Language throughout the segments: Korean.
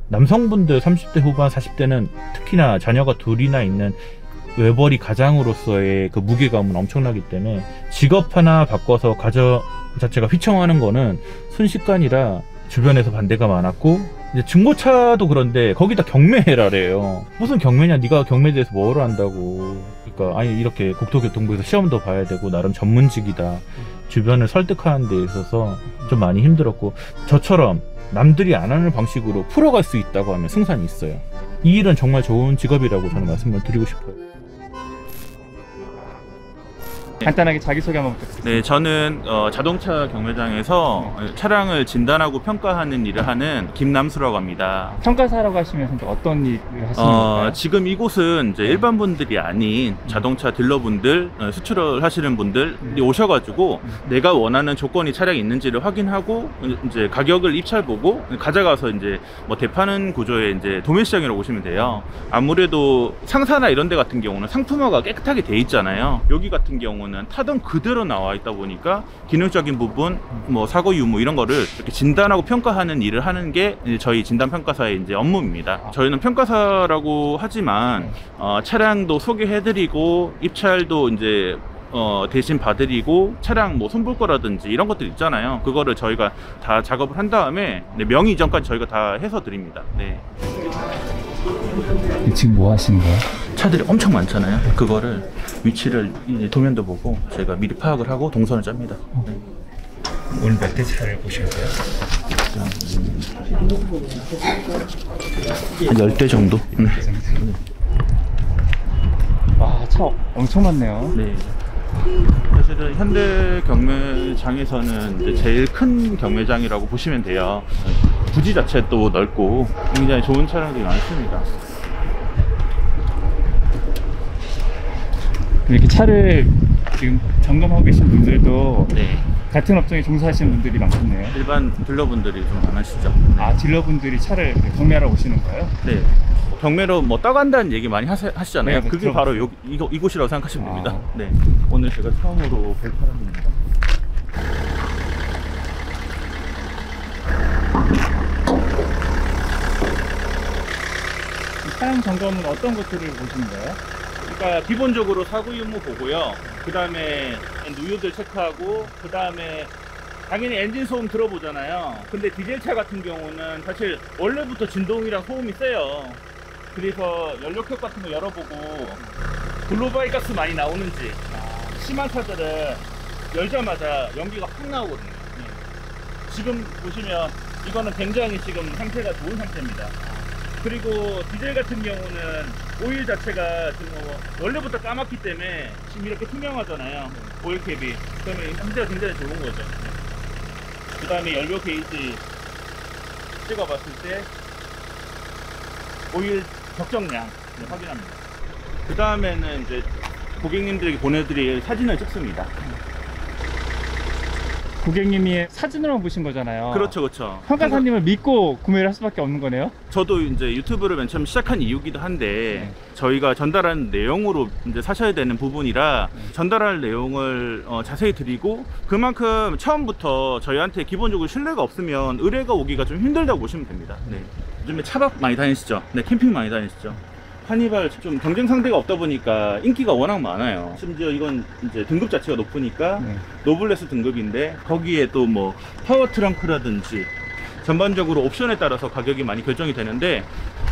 남성분들 30대 후반 40대는 특히나 자녀가 둘이나 있는 외벌이 가장으로서의 그 무게감은 엄청나기 때문에 직업 하나 바꿔서 가정 자체가 휘청하는 거는 순식간이라 주변에서 반대가 많았고, 이제 중고차도 그런데 거기다 경매해라래요. 무슨 경매냐, 네가 경매에 대해서 뭐를 안다고. 그러니까 아니 이렇게 국토교통부에서 시험도 봐야 되고 나름 전문직이다. 주변을 설득하는 데 있어서 좀 많이 힘들었고, 저처럼 남들이 안 하는 방식으로 풀어갈 수 있다고 하면 승산이 있어요. 이 일은 정말 좋은 직업이라고 저는 말씀을 드리고 싶어요. 간단하게 자기소개 한번 부탁드립니다. 네, 저는 자동차 경매장에서 차량을 진단하고 평가하는 일을 하는 김남수라고 합니다. 평가사라고 하시면서 이제 어떤 일을 하시는 건가요? 지금 이곳은 이제 일반 분들이 아닌 자동차 딜러분들, 수출을 하시는 분들이 오셔가지고 내가 원하는 조건이 차량이 있는지를 확인하고 이제 가격을 입찰보고 가져가서 이제 뭐 대파는 구조의 이제 도매시장이라고 보시면 돼요. 아무래도 상사나 이런 데 같은 경우는 상품화가 깨끗하게 돼 있잖아요. 여기 같은 경우는 타던 그대로 나와 있다 보니까 기능적인 부분, 뭐 사고 유무 이런 거를 이렇게 진단하고 평가하는 일을 하는 게 저희 진단평가사의 이제 업무입니다. 저희는 평가사라고 하지만 차량도 소개해드리고 입찰도 이제 대신 봐드리고 차량 뭐 손볼 거라든지 이런 것들 있잖아요. 그거를 저희가 다 작업을 한 다음에 명의 이전까지 저희가 다 해서 드립니다. 네. 지금 뭐 하시는 거예요? 차들이 엄청 많잖아요. 그거를 위치를 이제 도면도 보고 제가 미리 파악을 하고 동선을 짭니다. 네. 오늘 몇 대 차를 보실 거예요? 한 10대 정도? 네. 와, 차 엄청 많네요. 네. 사실은 현대 경매장에서는 이제 제일 큰 경매장이라고 보시면 돼요. 부지 자체도 넓고 굉장히 좋은 차량들이 많습니다. 이렇게 차를 지금 점검하고 계신 분들도 네. 같은 업종에 종사하시는 분들이 많겠네요. 일반 딜러분들이 좀 많으시죠. 아, 딜러분들이 차를 경매하러 오시는 거예요? 네. 경매로 뭐 떠간다는 얘기 많이 하시잖아요. 네, 그게 바로 이곳이라고 생각하시면 됩니다. 아. 네. 오늘 제가 처음으로 뵐 사람입니다. 차량 점검은 어떤 것들을 보시는 거예요? 그러니까 기본적으로 사고 유무 보고요. 그 다음에 누유들 체크하고, 그 다음에 당연히 엔진 소음 들어보잖아요. 근데 디젤차 같은 경우는 사실 원래부터 진동이랑 소음이 세요. 그래서 연료캡 같은 거 열어보고 글로바이 가스 많이 나오는지, 심한 차들은 열자마자 연기가 확 나오거든요. 지금 보시면 이거는 굉장히 지금 상태가 좋은 상태입니다. 그리고 디젤 같은 경우는 오일 자체가 지금 원래부터 까맣기 때문에 지금 이렇게 투명하잖아요. 오일캡이. 그러면 상태가 굉장히 좋은 거죠. 그 다음에 연료 게이지 찍어봤을 때 오일 적정량 확인합니다. 그 다음에는 이제 고객님들에게 보내드릴 사진을 찍습니다. 고객님이 사진으로만 보신 거잖아요. 그렇죠, 그렇죠. 평가사님을 믿고 구매를 할 수밖에 없는 거네요. 저도 이제 유튜브를 맨 처음 시작한 이유기도 한데, 저희가 전달하는 내용으로 이제 사셔야 되는 부분이라 전달할 내용을 자세히 드리고, 그만큼 처음부터 저희한테 기본적으로 신뢰가 없으면 의뢰가 오기가 좀 힘들다고 보시면 됩니다. 네. 요즘에 차박 많이 다니시죠? 네, 캠핑 많이 다니시죠? 카니발 좀 경쟁 상대가 없다 보니까 인기가 워낙 많아요. 심지어 이건 이제 등급 자체가 높으니까 노블레스 등급인데, 거기에 또 뭐 파워 트렁크라든지 전반적으로 옵션에 따라서 가격이 많이 결정이 되는데,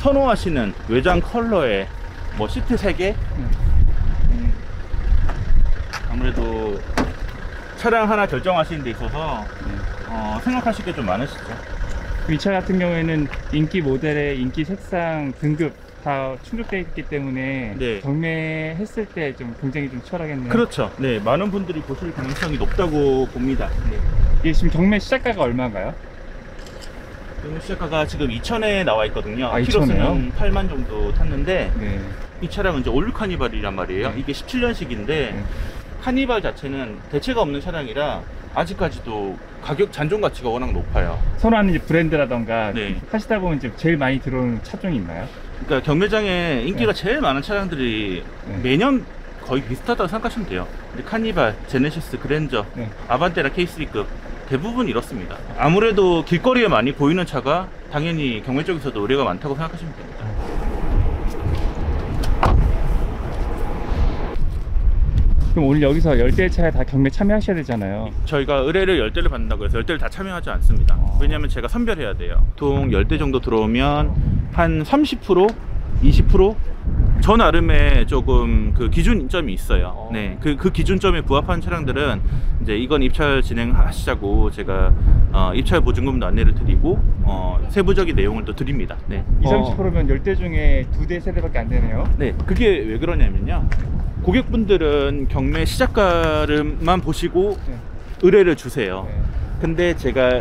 선호하시는 외장 컬러에 뭐 시트 3개, 아무래도 차량 하나 결정하시는 데 있어서 생각하실 게 좀 많으시죠. 이 차 같은 경우에는 인기 모델의 인기 색상 등급 다 충족되어 있기 때문에 네. 경매했을 때 좀 굉장히 좀 추월하겠네요. 그렇죠. 네, 많은 분들이 보실 가능성이 높다고 봅니다. 네. 이게 지금 경매 시작가가 얼마인가요? 시작가가 지금 2,000에 나와 있거든요. 아, 키로수는 8만 정도 탔는데, 네. 이 차량은 이제 올류 카니발이란 말이에요. 이게 17년식인데 카니발 자체는 대체가 없는 차량이라 아직까지도 가격 잔존 가치가 워낙 높아요. 선호하는 이제 브랜드라던가 네. 하시다 보면 이제 제일 많이 들어오는 차종이 있나요? 그러니까 경매장에 인기가 제일 많은 차량들이 매년 거의 비슷하다고 생각하시면 돼요. 근데 카니발, 제네시스, 그랜저, 아반떼라 K3급 대부분 이렇습니다. 아무래도 길거리에 많이 보이는 차가 당연히 경매 쪽에서도 의뢰가 많다고 생각하시면 됩니다. 그럼 오늘 여기서 10대차에 다 경매 참여하셔야 되잖아요. 저희가 의뢰를 10대를 받는다고 해서 10대를 다 참여하지 않습니다. 왜냐면 제가 선별해야 돼요. 보통 10대 정도 들어오면 한 30%? 20%? 저 나름의 조금 그 기준점이 있어요. 네, 그 기준점에 부합한 차량들은 이제 이건 입찰 진행하시자고 제가 입찰 보증금도 안내를 드리고 세부적인 내용을 또 드립니다. 네. 20-30%면 10대 중에 2대, 3대밖에 안 되네요. 네, 그게 왜 그러냐면요. 고객분들은 경매 시작가를만 보시고 네. 의뢰를 주세요. 네. 근데 제가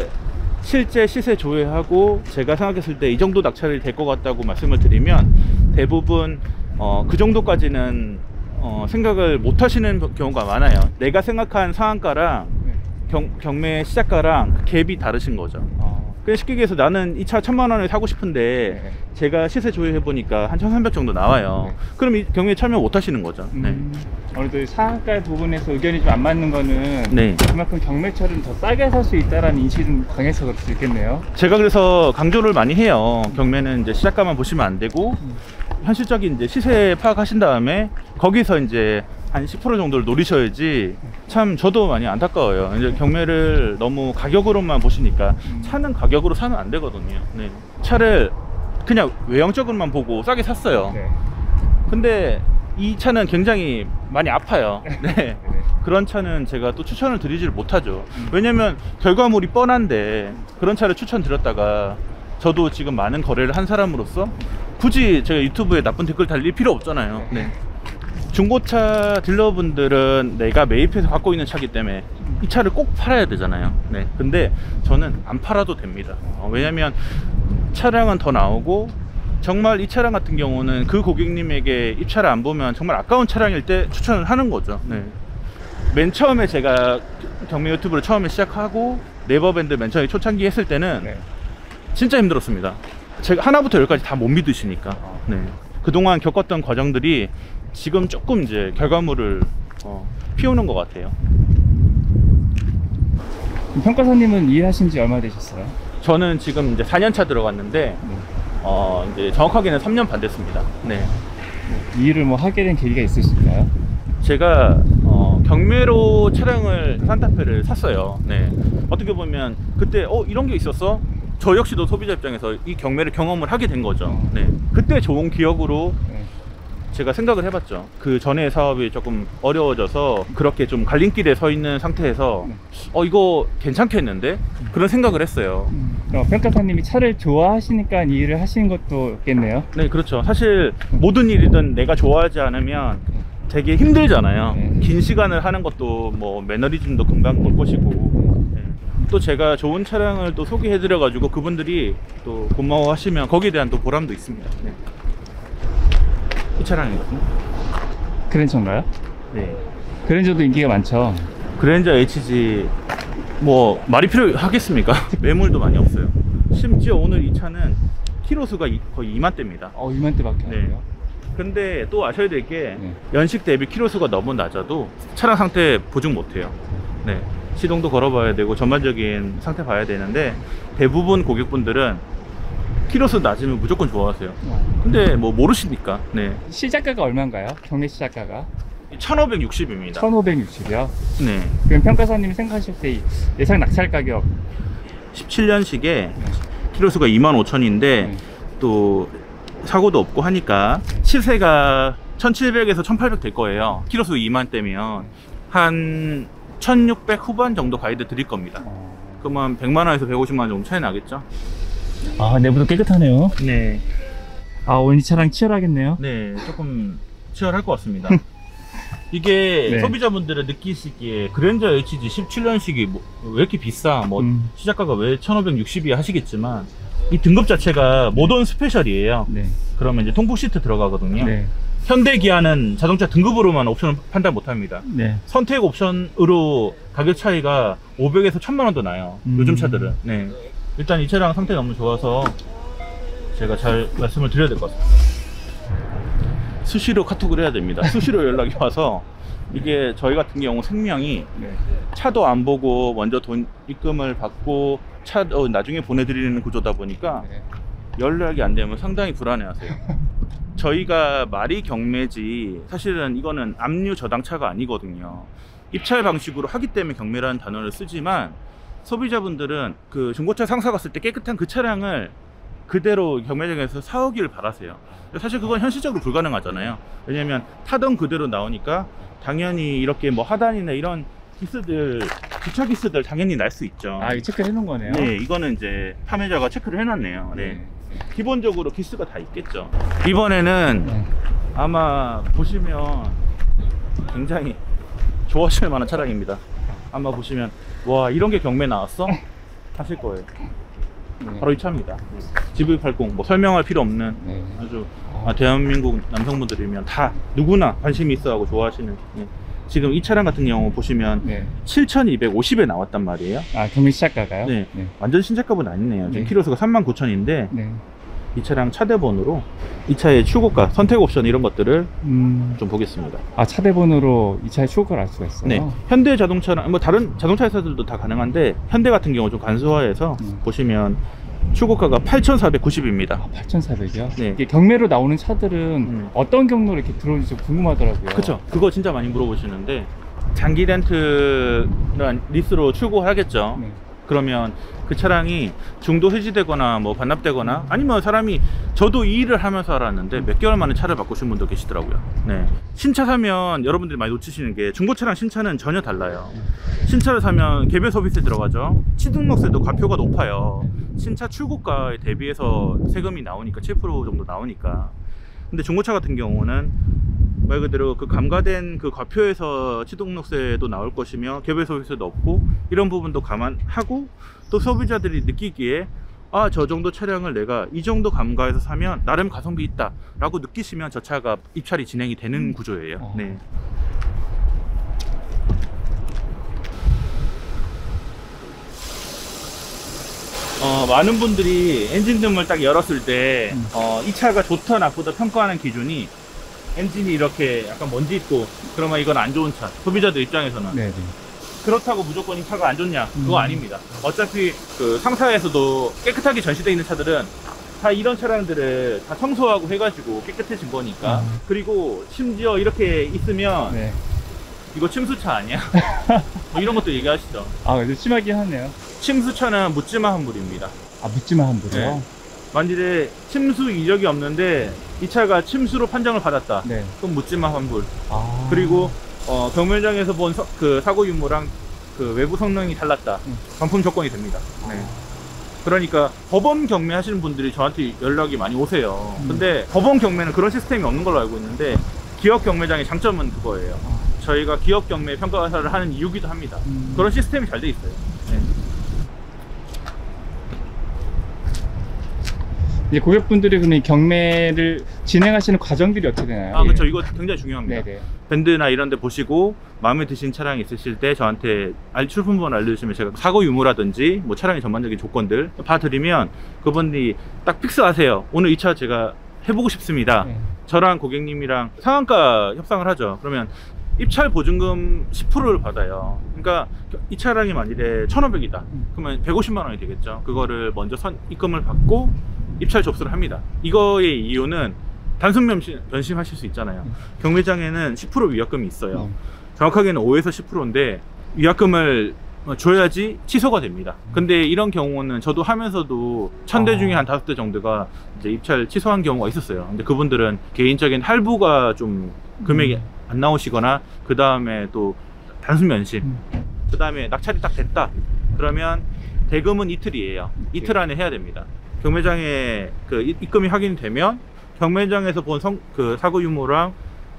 실제 시세 조회하고 제가 생각했을 때 이 정도 낙찰이 될 것 같다고 말씀을 드리면 대부분 그 정도까지는 생각을 못 하시는 경우가 많아요. 내가 생각한 상한가랑 네. 경매 시작가랑 갭이 다르신 거죠. 그냥 쉽게 얘기해서 나는 이 차 1000만 원에 사고 싶은데 네. 제가 시세 조회해 보니까 한 1300 정도 나와요. 네. 그럼 이 경매에 참여 못 하시는 거죠. 네. 아무래도 상한가 부분에서 의견이 좀 안 맞는 거는 네. 그만큼 경매철은 더 싸게 살 수 있다라는 인식이 좀 강해서 그럴 수 있겠네요. 제가 그래서 강조를 많이 해요. 경매는 이제 시작가만 보시면 안 되고 현실적인 이제 시세 파악하신 다음에 거기서 이제 한 10% 정도를 노리셔야지. 참 저도 많이 안타까워요. 이제 경매를 너무 가격으로만 보시니까 차는 가격으로 사면 안 되거든요. 네. 차를 그냥 외형적으로만 보고 싸게 샀어요. 네. 근데 이 차는 굉장히 많이 아파요. 네. 네. 그런 차는 제가 또 추천을 드리지를 못하죠. 왜냐면 결과물이 뻔한데 그런 차를 추천드렸다가 저도 지금 많은 거래를 한 사람으로서 굳이 제가 유튜브에 나쁜 댓글 달릴 필요 없잖아요. 네. 중고차 딜러분들은 내가 매입해서 갖고 있는 차기 때문에 이 차를 꼭 팔아야 되잖아요. 네. 근데 저는 안 팔아도 됩니다. 왜냐면 차량은 더 나오고 정말 이 차량 같은 경우는 그 고객님에게 입찰을 안 보면 정말 아까운 차량일 때 추천을 하는 거죠. 네. 맨 처음에 제가 경매 유튜브를 처음에 시작하고 네이버밴드 맨 처음에 초창기 했을 때는 네. 진짜 힘들었습니다. 제가 하나부터 열까지 다 못 믿으시니까. 네. 그동안 겪었던 과정들이 지금 조금 이제 결과물을 피우는 것 같아요. 평가사님은 일하신 지 얼마 되셨어요? 저는 지금 이제 4년 차 들어갔는데 이제 정확하게는 3년 반 됐습니다. 네. 이 일을 뭐 하게 된 계기가 있으실까요? 제가 경매로 차량을 산타페를 샀어요. 네. 어떻게 보면 그때 이런 게 있었어? 저 역시도 소비자 입장에서 이 경매를 경험을 하게 된 거죠. 네. 그때 좋은 기억으로 제가 생각을 해봤죠. 그 전에 사업이 조금 어려워져서 그렇게 좀 갈림길에 서 있는 상태에서 이거 괜찮겠는데? 그런 생각을 했어요. 평가사님이 차를 좋아하시니까 이 일을 하시는 것도 있겠네요. 네, 그렇죠. 사실 모든 일이든 내가 좋아하지 않으면 되게 힘들잖아요. 긴 시간을 하는 것도 뭐 매너리즘도 금방 볼 것이고. 네. 또 제가 좋은 차량을 또 소개해드려 가지고 그분들이 또 고마워 하시면 거기에 대한 또 보람도 있습니다. 네. 이 차량이거든요. 그랜저인가요? 네. 그랜저도 인기가 많죠. 그랜저 HG 뭐 말이 필요하겠습니까? 매물도 많이 없어요. 심지어 오늘 이 차는 키로수가 거의 2만 대입니다. 2만 대밖에 안 네. 돼요? 근데 또 아셔야 될 게 네. 연식 대비 키로수가 너무 낮아도 차량 상태 보증 못해요. 네. 시동도 걸어봐야 되고 전반적인 상태 봐야 되는데 대부분 고객분들은 키로수 낮으면 무조건 좋아하세요. 근데 뭐 모르시니까. 네. 시작가가 얼마인가요? 경매 시작가가? 1560입니다. 1560이요? 네. 그럼 평가사님이 생각하실 때 예상 낙찰 가격 17년식에 키로수가 25,000인데 또 사고도 없고 하니까 시세가 1700에서 1800 될 거예요. 키로수 2만 대면 한 1600 후반 정도 가이드 드릴 겁니다. 그러면 100만 원에서 150만 원 정도 차이 나겠죠? 내부도 깨끗하네요. 네. 오늘 이 차량 치열하겠네요. 네, 조금 치열할 것 같습니다. 이게 네. 소비자분들은 느끼시기에 그랜저 HG 17년식이 왜 이렇게 비싸? 시작가가 왜 1560이 하시겠지만 이 등급 자체가 모던 스페셜이에요. 네. 그러면 이제 통풍 시트 들어가거든요. 네. 현대 기아는 자동차 등급으로만 옵션을 판단 못 합니다. 네. 선택 옵션으로 가격 차이가 500에서 1000만 원도 나요. 요즘 차들은. 네. 일단 이 차량 상태 너무 좋아서 제가 잘 말씀을 드려야 될 것 같습니다. 수시로 카톡을 해야 됩니다. 수시로 연락이 와서 이게 저희 같은 경우 생명이 네. 차도 안 보고 먼저 돈 입금을 받고 차 나중에 보내드리는 구조다 보니까 네. 연락이 안 되면 상당히 불안해하세요. 저희가 말이 경매지 사실은 이거는 압류 저당차가 아니거든요. 입찰 방식으로 하기 때문에 경매라는 단어를 쓰지만 소비자분들은 그 중고차 상사 갔을 때 깨끗한 그 차량을 그대로 경매장에서 사오길 바라세요. 사실 그건 현실적으로 불가능하잖아요. 왜냐면 타던 그대로 나오니까 당연히 이렇게 뭐 하단이나 이런 기스들, 주차 기스들 당연히 날 수 있죠. 아, 이거 체크해 놓은 거네요. 네, 이거는 이제 판매자가 체크를 해놨네요. 네. 기본적으로 기스가 다 있겠죠. 이번에는 네. 아마 보시면 굉장히 좋아하실 만한 차량입니다. 아마 보시면 와 이런 게 경매 나왔어? 하실 거예요. 네. 바로 이 차입니다. GV80 뭐 설명할 필요 없는 네. 아주 대한민국 남성분들이면 다 누구나 관심이 있어하고 좋아하시는 예. 지금 이 차량 같은 경우 보시면 네. 7,250에 나왔단 말이에요. 아, 경매 시작가가요? 네. 네. 완전 신차값은 아니네요. 지금 네. 키로수가 39,000인데 네. 이 차량 차대본으로 이 차의 출고가, 선택 옵션 이런 것들을 좀 보겠습니다. 아, 차대본으로 이 차의 출고를 알 수가 있어요? 네, 현대 자동차랑 뭐 다른 자동차 회사들도 다 가능한데 현대 같은 경우 좀 간소화해서 보시면 출고가가 8,490입니다. 아, 8,400이요? 네. 이게 경매로 나오는 차들은 어떤 경로로 이렇게 들어오는지 좀 궁금하더라고요. 그쵸, 그거 진짜 많이 물어보시는데 장기 렌트나 리스로 출고하겠죠. 네. 그러면 그 차량이 중도 해지되거나 뭐 반납되거나 아니면 사람이 저도 이 일을 하면서 알았는데 몇 개월 만에 차를 바꾸신 분도 계시더라고요. 네. 신차 사면 여러분들이 많이 놓치시는 게 중고차랑 신차는 전혀 달라요. 신차를 사면 개별 서비스에 들어가죠. 취등록세도 과표가 높아요. 신차 출고가에 대비해서 세금이 나오니까 7% 정도 나오니까. 근데 중고차 같은 경우는 말 그대로 그 감가된 그 과표에서 취등록세도 나올 것이며 개별 서비스도 없고 이런 부분도 감안하고 또 소비자들이 느끼기에 아, 저 정도 차량을 내가 이 정도 감가에서 사면 나름 가성비 있다 라고 느끼시면 저 차가 입찰이 진행이 되는 구조예요. 네. 많은 분들이 엔진 등을 딱 열었을 때 이 차가 좋다 나쁘다 평가하는 기준이 엔진이 이렇게 약간 먼지 있고 그러면 이건 안 좋은 차, 소비자들 입장에서는. 네네. 그렇다고 무조건 이 차가 안 좋냐? 그거 아닙니다. 어차피 그 상사에서도 깨끗하게 전시되어 있는 차들은 다 이런 차량들을 다 청소하고 해가지고 깨끗해진 거니까. 그리고 심지어 이렇게 있으면 네. 이거 침수차 아니야? 뭐 이런 것도 얘기하시죠. 아, 그래도 심하긴 하네요. 침수차는 묻지마 환불입니다. 아, 묻지마 환불이요? 네. 만일에 침수 이력이 없는데 이 차가 침수로 판정을 받았다. 네. 그럼 묻지마 환불. 아. 그리고 경매장에서 본 그 사고 유무랑 그 외부 성능이 달랐다. 반품 조건이 됩니다. 네. 그러니까 법원 경매 하시는 분들이 저한테 연락이 많이 오세요. 근데 법원 경매는 그런 시스템이 없는 걸로 알고 있는데 기업 경매장의 장점은 그거예요. 저희가 기업 경매 평가사를 하는 이유기도 합니다. 그런 시스템이 잘 돼 있어요. 네. 이제 고객분들이 그럼 이 경매를 진행하시는 과정들이 어떻게 되나요? 아, 그렇죠. 이거 굉장히 중요합니다. 네네. 밴드나 이런 데 보시고 마음에 드신 차량이 있으실 때 저한테 출품번호 알려주시면 제가 사고 유무라든지 뭐 차량의 전반적인 조건들 봐드리면 그분이 딱 픽스하세요. 오늘 이 차 제가 해보고 싶습니다. 네. 저랑 고객님이랑 상한가 협상을 하죠. 그러면 입찰 보증금 10%를 받아요. 그러니까 이 차량이 만일에 1,500이다. 그러면 150만 원이 되겠죠. 그거를 먼저 입금을 받고 입찰 접수를 합니다. 이거의 이유는 단순 변심하실 수 있잖아요. 경매장에는 10% 위약금이 있어요. 정확하게는 5에서 10%인데 위약금을 줘야지 취소가 됩니다. 근데 이런 경우는 저도 하면서도 1000대 중에 한 5대 정도가 이제 입찰 취소한 경우가 있었어요. 근데 그분들은 개인적인 할부가 좀 금액이 안 나오시거나 그 다음에 또 단순 면심, 그 다음에 낙찰이 딱 됐다 그러면 대금은 이틀이에요. 이틀 안에 해야 됩니다. 경매장에 그 입금이 확인이 되면 경매장에서 본 그 사고 유무랑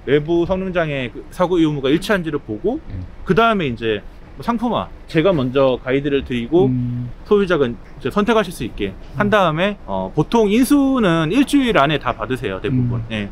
외부 성능장의 그 사고 유무가 일치한지를 보고 그 다음에 이제 상품화 제가 먼저 가이드를 드리고 소비자가 이제 선택하실 수 있게 한 다음에 보통 인수는 일주일 안에 다 받으세요. 대부분. 예.